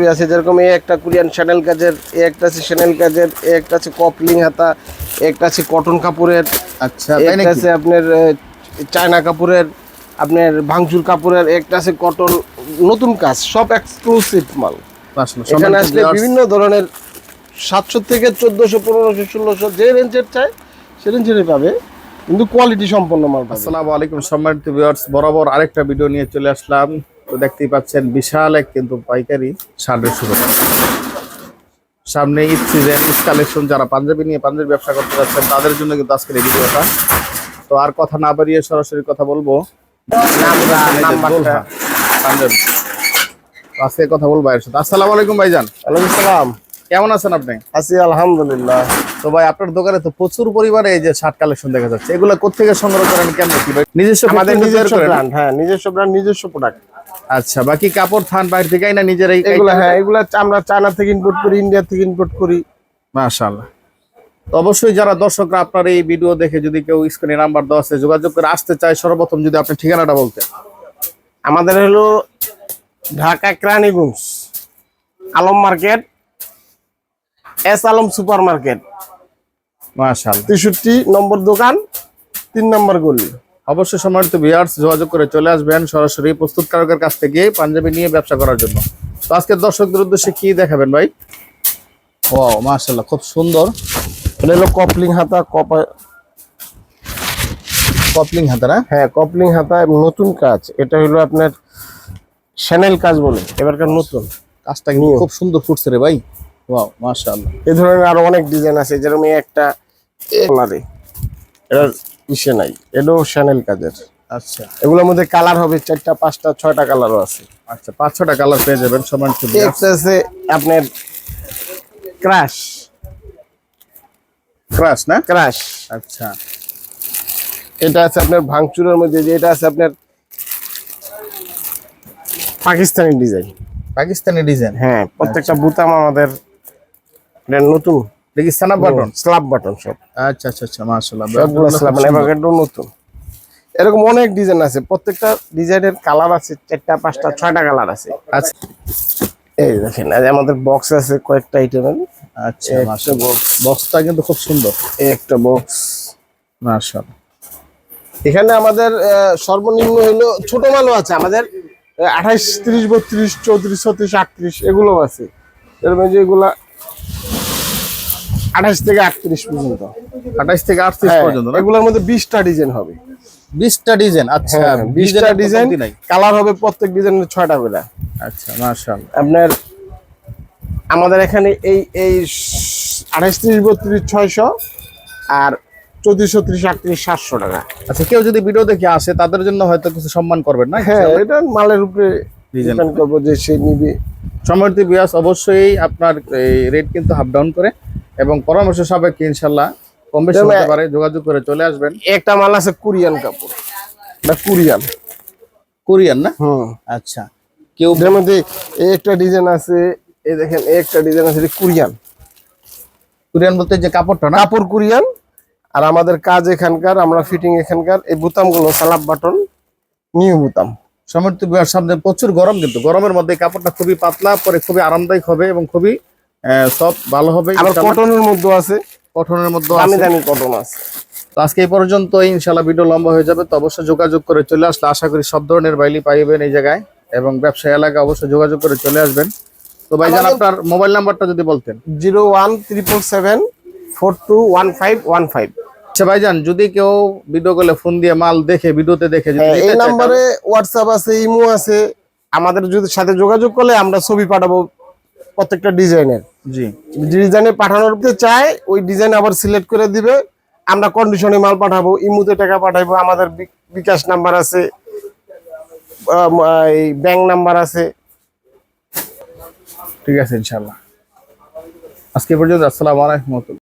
পাঞ্জাবি আছে, যেরকম এই একটা কোরিয়ান শ্যানেল কাজের, এই একটা আছে শ্যানেল কাজের, এই একটা আছে কপলিং হাতা, একটা আছে কটন কাপড়ের, আচ্ছা একটা আছে আপনার চায়না কাপড়ের, আপনার ভাঙচুর কাপড়ের, একটা আছে কটন, নতুন কাজ, সব এক্সক্লুসিভ মাল। এখানে আসলে বিভিন্ন ধরনের 700 থেকে 1400, 1500, 1600 যে রেঞ্জের চাই সে রেঞ্জেরই পাবে, কিন্তু কোয়ালিটি সম্পন্ন মাল পাবে। আসসালামু আলাইকুম সম্মানিত ভিউয়ার্স, বরাবর আরেকটা ভিডিও নিয়ে চলে আসলাম। তো দেখতেই পাচ্ছেন বিশাল এক কিন্তু পাইকারি শার্টের শুরুটা। সামনে ঈদ সিজন, ঈদ কালেকশন, যারা পাঞ্জাবি নিয়ে পাঞ্জাবি ব্যবসা করতে যাচ্ছেন তাদের জন্য কিন্তু আজকের এই ভিডিওটা। তো আর কথা না বাড়িয়ে সরাসরি কথা বলবো পাঞ্জাবি। আজকে কথা বলবো ভাইয়ের সাথে। আসসালামু আলাইকুম ভাইজান। ওয়ালাইকুম আসসালাম। কেমন আছেন আপনি? আছি আলহামদুলিল্লাহ। তো ভাই আপনার দোকানে তো প্রচুর পরিমাণে এই যে শার্ট কালেকশন দেখা যাচ্ছে, এগুলো কোত্থেকে সংগ্রহ করেন, কেমন কি ভাই? নিজস্ব আমাদের নিজস্ব ব্র্যান্ড, হ্যাঁ নিজস্ব ব্র্যান্ড, নিজস্ব প্রোডাক্ট। আচ্ছা, বাকি কাপড় থান বাইরে থেকে না নিজেরাই? এগুলো হ্যাঁ, এগুলো আমরা চায়না থেকে ইম্পোর্ট করি, ইন্ডিয়া থেকে ইম্পোর্ট করি। মাশাআল্লাহ। তো অবশ্যই যারা দর্শকরা আপনার এই ভিডিও দেখে যদি কেউ স্ক্রিনে নাম্বার দেওয়া আছে যোগাযোগ করে আসতে চায়, সর্বপ্রথম যদি আপনি ঠিকানাটা বলতেন। আমাদের হলো Dhaka Keraniganj, Alam market, S Alam super market, মাশাআল্লাহ 63 নম্বর দোকান, 3 নম্বর গলি। অবশ্যই সম্মানিত ভিউয়ার্স যোগাযোগ করে চলে আসবেন সরাসরি প্রস্তুতকারকের কাছ থেকে পাঞ্জাবি নিয়ে ব্যবসা করার জন্য। তো আজকে দর্শকদের উদ্দেশ্যে কি দেখাবেন ভাই? ও মাশাআল্লাহ, খুব সুন্দর। এটা হলো কপলিং হাতা, কপলিং হাতা না? হ্যাঁ কপলিং হাতা, নতুন কাজ। এটা হলো আপনার শ্যানেল কাজ বলে, এবারকার নতুন কাজটা কিন্তু খুব সুন্দর ফুটছে রে ভাই। ওয়াও মাশাআল্লাহ। এই ধরনের আরো অনেক ডিজাইন আছে, যেরকম এই একটা কালারে, এটার ইসে নাই, এটাও শ্যানেল কাজের। আচ্ছা, এগুলোর মধ্যে কালার হবে 4টা 5টা 6টা কালারও আছে। আচ্ছা 5-6টা কালার পেয়ে যাবেন সম্মানিত ভিউয়ার্স। একটা আছে আপনার ক্রাশ, ক্রাশ না? ক্রাশ। আচ্ছা, এটা আছে আপনার ভাঙচুরের মধ্যে, যে এটা আছে আপনার পাকিস্তানি ডিজাইন। পাকিস্তানি ডিজাইন? হ্যাঁ, প্রত্যেকটা বুতাম আমাদের এটা নতুন, দেখি স্ন্যাপ বাটন, স্ল্যাব বাটন সব। আচ্ছা আচ্ছা আচ্ছা মাশাআল্লাহ, সবগুলো স্ল্যাব, মানে এবারকারটাও নতুন। এরকম অনেক ডিজাইন আছে, প্রত্যেকটা ডিজাইনের কালার আছে 4টা 5টা 6টা কালার আছে। আচ্ছা, এই দেখেন আমাদের বক্স আছে কয়েকটা আইটেমের। আচ্ছা মাশাআল্লাহ, বক্সটা কিন্তু খুব সুন্দর। এই একটা বক্স মাশাআল্লাহ। এখানে আমাদের সর্বনিম্ন হলো ছোট মালও আছে আমাদের, 28, 30, 32, 34, 36, 38 এগুলো আছে। এর মধ্যে এগুলা 28 থেকে 38 পর্যন্ত। 28 থেকে 38 পর্যন্ত না? এগুলোর মধ্যে 20টা ডিজাইন হবে। 20টা ডিজাইন? আচ্ছা, 20টা ডিজাইন, কালার হবে প্রত্যেক ডিজাইনের 6টা করে। আচ্ছা মাশাআল্লাহ। আপনার আমাদের এখানে এই 28, 30, 32, 600 আর 34, 36, 38, 700 টাকা। আচ্ছা, কেউ যদি ভিডিও দেখে আসে তাদের জন্য হয়তো কিছু সম্মান করবেন না? হ্যাঁ, এটা মালের উপরে ডিপেন্ড করবে যে সে নিবে। সম্মানিত ভিউয়ার্স, অবশ্যই আপনার এই রেট কিন্তু আপ ডাউন করে এবং পরামর্শ সাপেক্ষে ইনশাআল্লাহ কম বেশি হতে পারে, যোগাযোগ করে চলে আসবেন। একটা মাল আছে কোরিয়ান কাপড়, এটা কোরিয়ান। কোরিয়ান না? আচ্ছা, কেউ এর মধ্যে এই একটা ডিজাইন আছে, এই দেখেন এই একটা ডিজাইন আছে, কোরিয়ান। কোরিয়ান বলতে যে কাপড়টা না? কাপড় কোরিয়ান, আর আমাদের কাজ এখানকার, আমরা ফিটিং এখানকার। এই বোতামগুলো সালাব বাটন, নিউ বোতাম। সম্মানিত ভিউয়ার্স, সামনে প্রচুর গরম, কিন্তু গরমের মধ্যে কাপড়টা খুবই পাতলা, পরে খুবই আরামদায়ক হবে এবং খুবই সফট ভালো হবে। আবার কটনের মধ্যে আছে, কটনের মধ্যে দামি দামি কটন আছে। তো আজকে এই পর্যন্ত, ইনশাআল্লাহ ভিডিও লম্বা হয়ে যাবে। তো অবশ্যই যোগাযোগ করে চলে আসলে আশা করি সব ধরনের বাইলি পাইবেন এই জায়গায়, এবং ব্যবসায়ী এলাকা অবশ্যই যোগাযোগ করে চলে আসবেন। তো ভাইজান আপনার মোবাইল নাম্বারটা যদি বলতেন। 01777 421515। আচ্ছা ভাইজান, যদি কেউ ভিডিও কলে ফোন দিয়ে মাল দেখে, ভিডিওতে দেখে, এই নাম্বারে হোয়াটসঅ্যাপ আছে, ইমো আছে। আমাদের যদি সাথে যোগাযোগ করলে আমরা ছবি পাঠাবো প্রত্যেকটা ডিজাইনের। জি, ডিজাইনে পাঠানোর চাই, ওই ডিজাইন আবার সিলেক্ট করে দিবে, আমরা কন্ডিশনে মাল পাঠাবো, ইমুতে টাকা পাঠাবো। আমাদের বিকাশ নাম্বার আছে, এই ব্যাংক নাম্বার আছে। ঠিক আছে ইনশাআল্লাহ। আজকে পর্যন্ত, আসসালামু আলাইকুম।